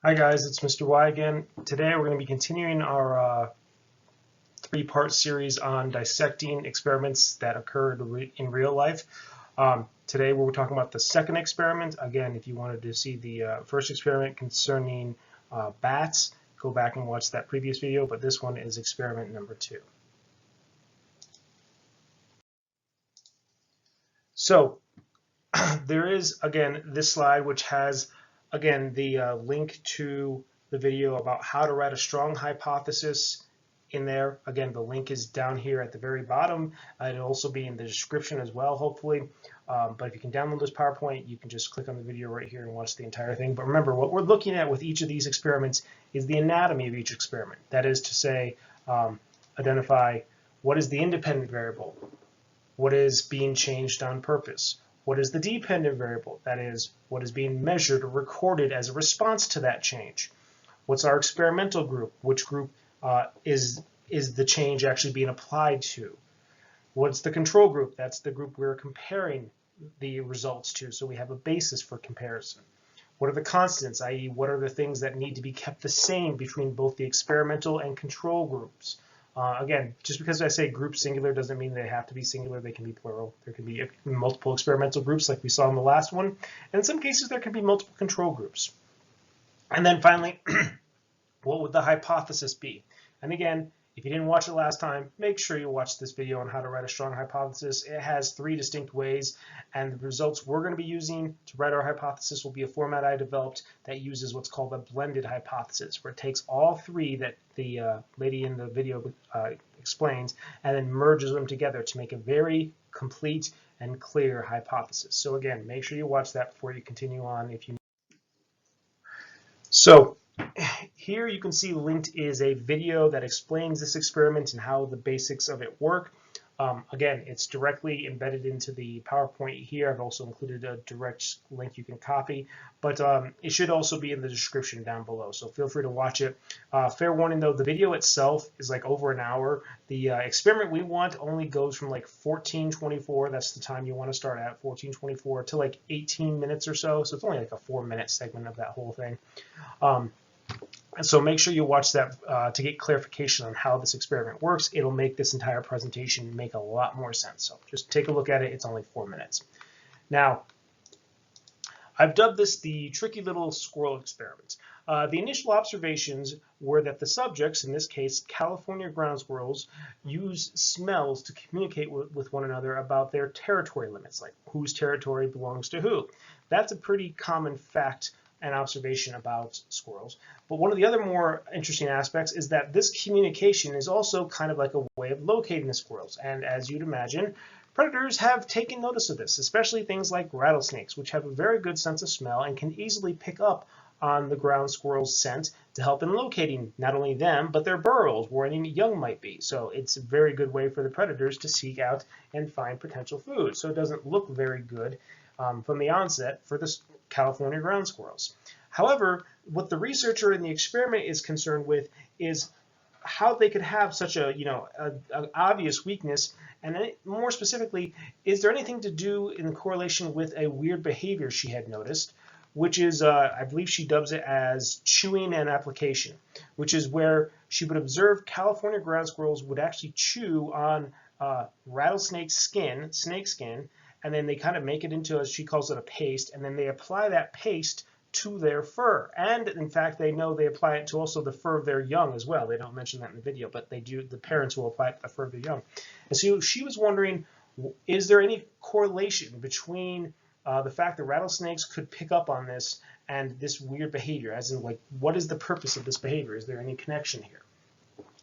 Hi guys, it's Mr. Y again. Today we're going to be continuing our three-part series on dissecting experiments that occurred in real life. Today we're talking about the second experiment. Again, if you wanted to see the first experiment concerning bats, go back and watch that previous video, but this one is experiment number 2. So there is, again, this slide which has, again, the link to the video about how to write a strong hypothesis in there. Again, the link is down here at the very bottom. It'll also be in the description as well, hopefully. But if you can download this PowerPoint, you can just click on the video right here and watch the entire thing. But remember, what we're looking at with each of these experiments is the anatomy of each experiment. That is to say, identify what is the independent variable, what is being changed on purpose, what is the dependent variable, that is, what is being measured or recorded as a response to that change. What's our experimental group? Which group is the change actually being applied to? What's the control group? That's the group we're comparing the results to, so we have a basis for comparison. What are the constants, i.e. what are the things that need to be kept the same between both the experimental and control groups? Again, just because I say group singular doesn't mean they have to be singular. They can be plural. There can be multiple experimental groups like we saw in the last one. And in some cases, there can be multiple control groups. And then finally, what would the hypothesis be? And again, if you didn't watch it last time, make sure you watch this video on how to write a strong hypothesis. It has 3 distinct ways, and the results we're going to be using to write our hypothesis will be a format I developed that uses what's called a blended hypothesis, where it takes all 3 that the lady in the video explains and then merges them together to make a very complete and clear hypothesis. So again, make sure you watch that before you continue on. So here you can see linked is a video that explains this experiment and how the basics of it work. Again, it's directly embedded into the PowerPoint here. I've also included a direct link you can copy, but it should also be in the description down below, so feel free to watch it. Fair warning though, the video itself is like over an hour. The experiment we want only goes from like 14:24, that's the time you want to start at, 14:24, to like 18 minutes or so, so it's only like a 4-minute segment of that whole thing. So make sure you watch that to get clarification on how this experiment works. It'll make this entire presentation make a lot more sense. So just take a look at it. It's only 4 minutes. Now, I've dubbed this the tricky little squirrel experiment. The initial observations were that the subjects, in this case California ground squirrels, use smells to communicate with one another about their territory limits, like whose territory belongs to who. That's a pretty common fact and observation about squirrels. But one of the other more interesting aspects is that this communication is also kind of like a way of locating the squirrels. And as you'd imagine, predators have taken notice of this, especially things like rattlesnakes, which have a very good sense of smell and can easily pick up on the ground squirrel's scent to help in locating not only them, but their burrows where any young might be. So it's a very good way for the predators to seek out and find potential food. So it doesn't look very good from the onset for the California ground squirrels. However, what the researcher in the experiment is concerned with is how they could have such a, an obvious weakness, and more specifically, is there anything to do in correlation with a weird behavior she had noticed, which is, I believe she dubs it as chewing and application, which is where she would observe California ground squirrels would actually chew on rattlesnake skin, snake skin, and then they kind of make it into, as she calls it, a paste, and then they apply that paste to their fur. And in fact, they know they apply it to also the fur of their young as well. They don't mention that in the video, but they do. The parents will apply it to the fur of their young. And so she was wondering, is there any correlation between the fact that rattlesnakes could pick up on this and this weird behavior, as in, like, what is the purpose of this behavior? Is there any connection here?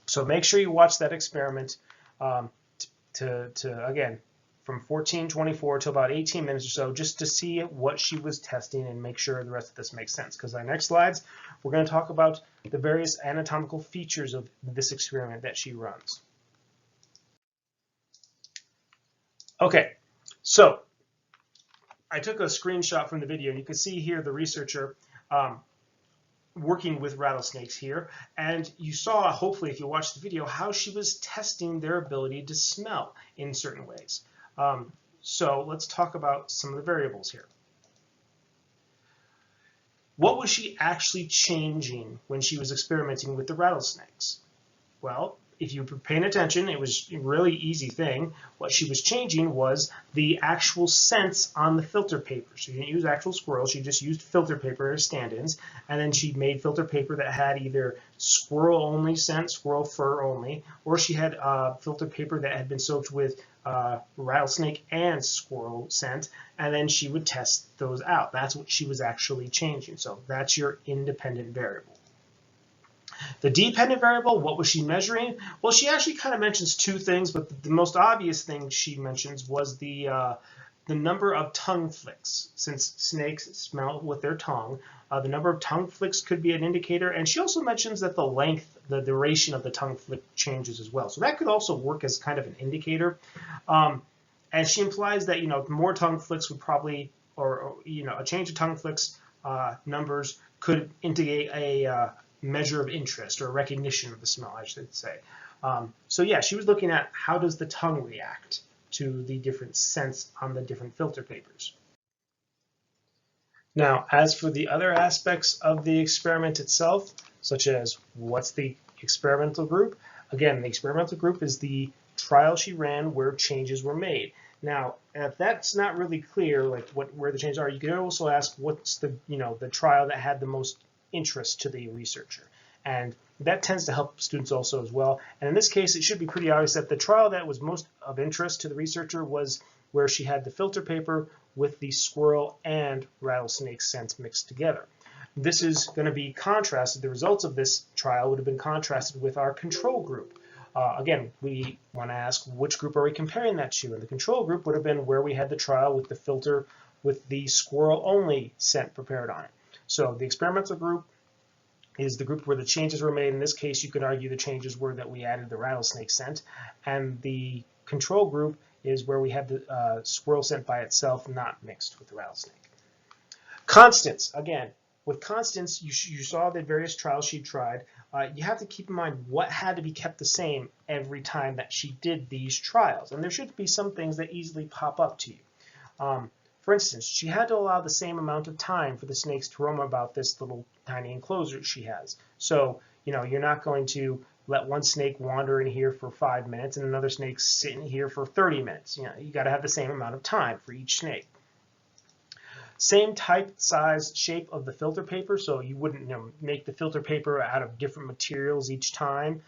So make sure you watch that experiment again, from 14:24 to about 18 minutes or so, just to see what she was testing and make sure the rest of this makes sense. Because our next slides, we're going to talk about the various anatomical features of this experiment that she runs. Okay, so I took a screenshot from the video, and you can see here the researcher working with rattlesnakes here, and you saw, hopefully if you watched the video, how she was testing their ability to smell in certain ways. So let's talk about some of the variables here. what was she actually changing when she was experimenting with the rattlesnakes? Well, if you were paying attention, it was a really easy thing. What she was changing was the actual scents on the filter paper. She didn't use actual squirrels, she just used filter paper as stand-ins, and then she made filter paper that had either squirrel-only scent, squirrel fur only, or she had filter paper that had been soaked with rattlesnake and squirrel scent, and then she would test those out. That's what she was actually changing. So that's your independent variable. The dependent variable, what was she measuring? Well, she actually kind of mentions two things, but the most obvious thing she mentions was the number of tongue flicks. Since snakes smell with their tongue, the number of tongue flicks could be an indicator, and she also mentions that the length, the duration of the tongue flick changes as well. So that could also work as kind of an indicator. As she implies that, more tongue flicks would probably, or a change of tongue flicks numbers could indicate a measure of interest or recognition of the smell, I should say. So yeah, she was looking at how does the tongue react to the different scents on the different filter papers. Now, as for the other aspects of the experiment itself, such as what's the experimental group? Again, the experimental group is the trial she ran where changes were made. Now, if that's not really clear, like where the changes are, you could also ask what's the the trial that had the most interest to the researcher, and that tends to help students also as well. And in this case, it should be pretty obvious that the trial that was most of interest to the researcher was where she had the filter paper with the squirrel and rattlesnake scents mixed together. This is going to be contrasted. The results of this trial would have been contrasted with our control group. Again, we want to ask which group are we comparing that to, and the control group would have been where we had the trial with the filter with the squirrel only scent prepared on it. So the experimental group is the group where the changes were made. In this case, you could argue the changes were that we added the rattlesnake scent, and the control group is where we had the squirrel scent by itself, not mixed with the rattlesnake. Constants, again, with constants, you saw the various trials she tried. You have to keep in mind what had to be kept the same every time that she did these trials, and there should be some things that easily pop up to you. For instance, she had to allow the same amount of time for the snakes to roam about this little tiny enclosure she has. So, you're not going to let one snake wander in here for 5 minutes and another snake sit in here for 30 minutes. You got to have the same amount of time for each snake. Same type, size, shape of the filter paper, so you wouldn't make the filter paper out of different materials each time.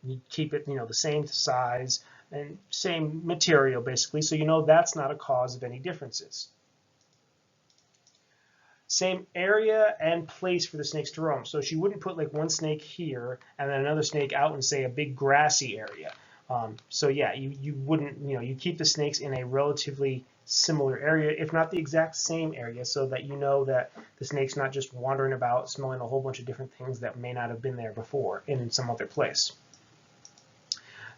You keep it the same size and same material basically, so that's not a cause of any differences. Same area and place for the snakes to roam. So she wouldn't put like one snake here and then another snake out in, say, a big grassy area. So yeah, you wouldn't, you keep the snakes in a relatively similar area, if not the exact same area, so that that the snake's not just wandering about smelling a whole bunch of different things that may not have been there before in some other place.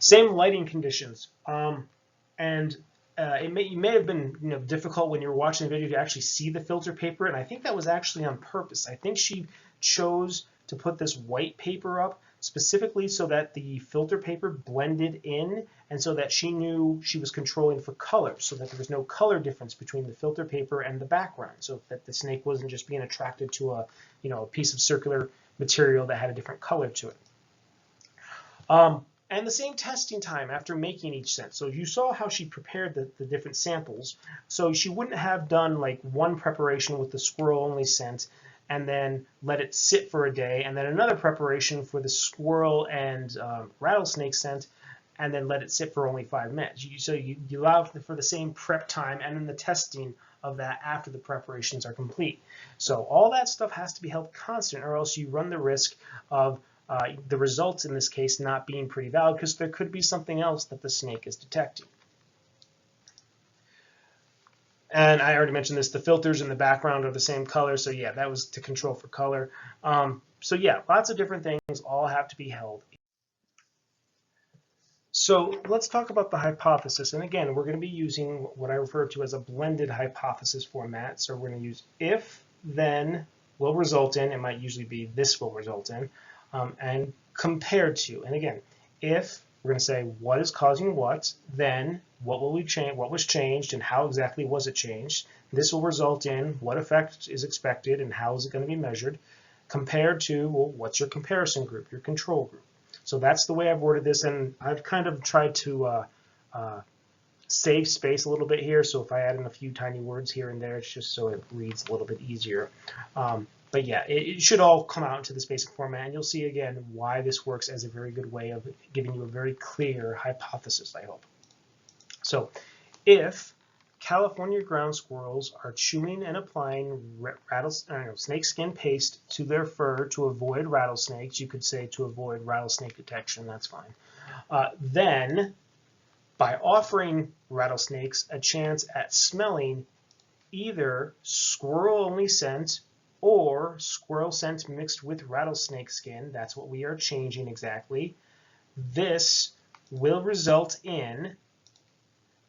Same lighting conditions, and it may have been difficult when you were watching the video to actually see the filter paper, and I think that was actually on purpose. I think she chose to put this white paper up specifically so that the filter paper blended in, and so that she knew she was controlling for color, so that there was no color difference between the filter paper and the background, so that the snake wasn't just being attracted to a a piece of circular material that had a different color to it. And the same testing time after making each scent. So you saw how she prepared the different samples. So she wouldn't have done like one preparation with the squirrel only scent and then let it sit for a day, and then another preparation for the squirrel and rattlesnake scent, and then let it sit for only 5 minutes. So you allow for the same prep time and then the testing of that after the preparations are complete. So all that stuff has to be held constant, or else you run the risk of the results in this case not being pretty valid, because there could be something else that the snake is detecting. And I already mentioned this, the filters in the background are the same color, so yeah, that was to control for color. So yeah, lots of different things all have to be held. So let's talk about the hypothesis. And again, we're going to be using what I refer to as a blended hypothesis format. So we're going to use if, then, will result in, it might usually be this will result in, and compared to. And again, if We're going to say what is causing what, then what will we change, what was changed, and how exactly was it changed. This will result in what effect is expected and how is it going to be measured, compared to, well, what's your comparison group, your control group. So that's the way I've worded this, and I've kind of tried to save space a little bit here. So if I add in a few tiny words here and there, it's just so it reads a little bit easier. But yeah, it should all come out into this basic format, and you'll see again why this works as a very good way of giving you a very clear hypothesis, I hope. So if California ground squirrels are chewing and applying snakeskin paste to their fur to avoid rattlesnakes, you could say to avoid rattlesnake detection, that's fine. Then by offering rattlesnakes a chance at smelling either squirrel-only scent or squirrel scent mixed with rattlesnake skin, that's what we are changing exactly, this will result in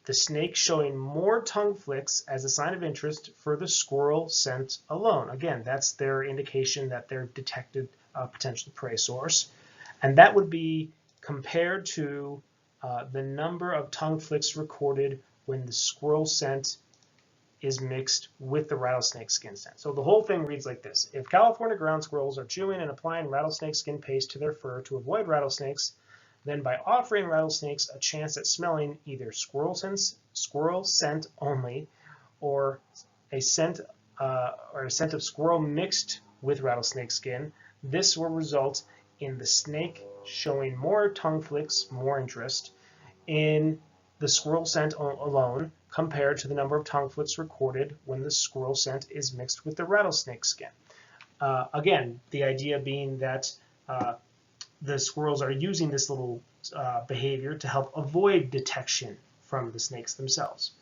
the snake showing more tongue flicks as a sign of interest for the squirrel scent alone. Again, that's their indication that they're detected a potential prey source. And that would be compared to the number of tongue flicks recorded when the squirrel scent is mixed with the rattlesnake skin scent. So the whole thing reads like this. If California ground squirrels are chewing and applying rattlesnake skin paste to their fur to avoid rattlesnakes, then by offering rattlesnakes a chance at smelling either squirrel scent only or a scent of squirrel mixed with rattlesnake skin, this will result in the snake showing more tongue flicks, more interest in the squirrel scent alone compared to the number of tongue flicks recorded when the squirrel scent is mixed with the rattlesnake skin. Again, the idea being that the squirrels are using this little behavior to help avoid detection from the snakes themselves.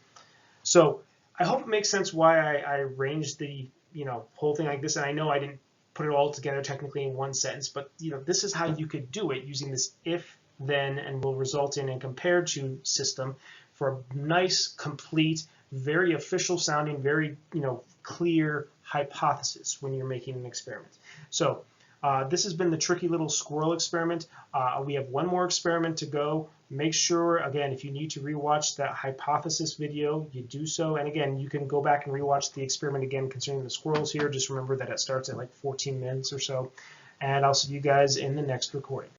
So I hope it makes sense why I arranged the whole thing like this. And I know I didn't put it all together technically in one sentence, but this is how you could do it using this if, then, and will result in and compared to system for a nice, complete, very official sounding, very clear hypothesis when you're making an experiment. So this has been the tricky little squirrel experiment. We have one more experiment to go. Make sure, again, if you need to rewatch that hypothesis video, you do so. And again, you can go back and rewatch the experiment again concerning the squirrels here. Just remember that it starts at like 14 minutes or so. And I'll see you guys in the next recording.